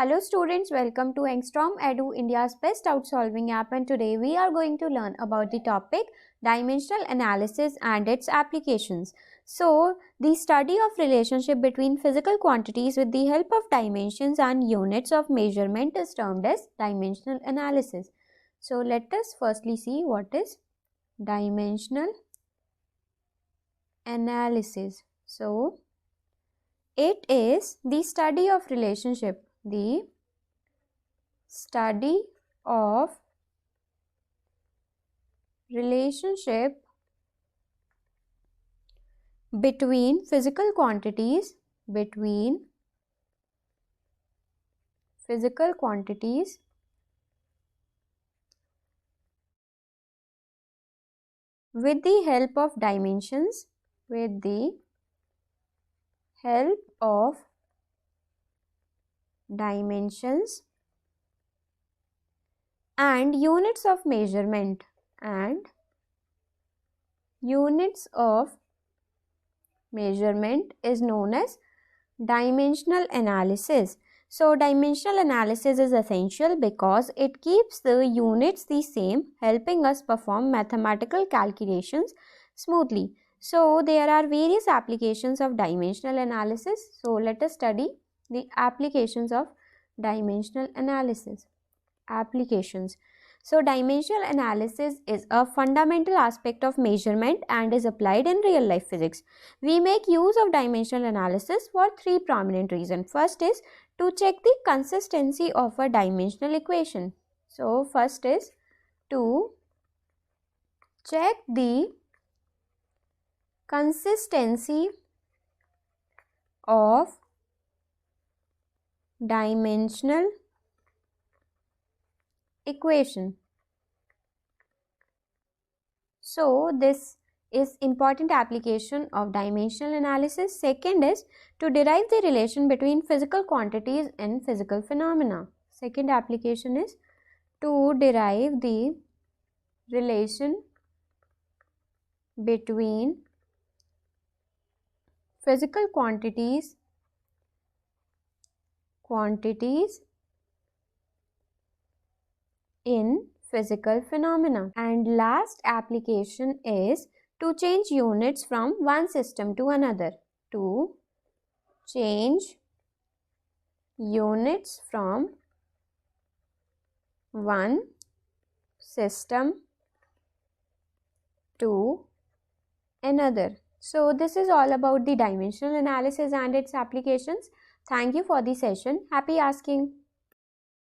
Hello students, welcome to Angstrom Edu, India's best out-solving app, and today we are going to learn about the topic dimensional analysis and its applications. So, the study of relationship between physical quantities with the help of dimensions and units of measurement is termed as dimensional analysis. So, let us firstly see what is dimensional analysis. So, it is the study of relationship. The study of relationship between physical quantities with the help of dimensions, and units of measurement is known as dimensional analysis. So, dimensional analysis is essential because it keeps the units the same, helping us perform mathematical calculations smoothly. So, there are various applications of dimensional analysis. So, let us study the applications of dimensional analysis. So, dimensional analysis is a fundamental aspect of measurement and is applied in real life physics. We make use of dimensional analysis for three prominent reasons. First is to check the consistency of a dimensional equation. So, first is to check the consistency of dimensional equation. So, this is important application of dimensional analysis. Second is to derive the relation between physical quantities and physical phenomena. Second application is to derive the relation between physical quantities in physical phenomena. And last application is to change units from one system to another. To change units from one system to another. So, this is all about the dimensional analysis and its applications. Thank you for the session. Happy asking.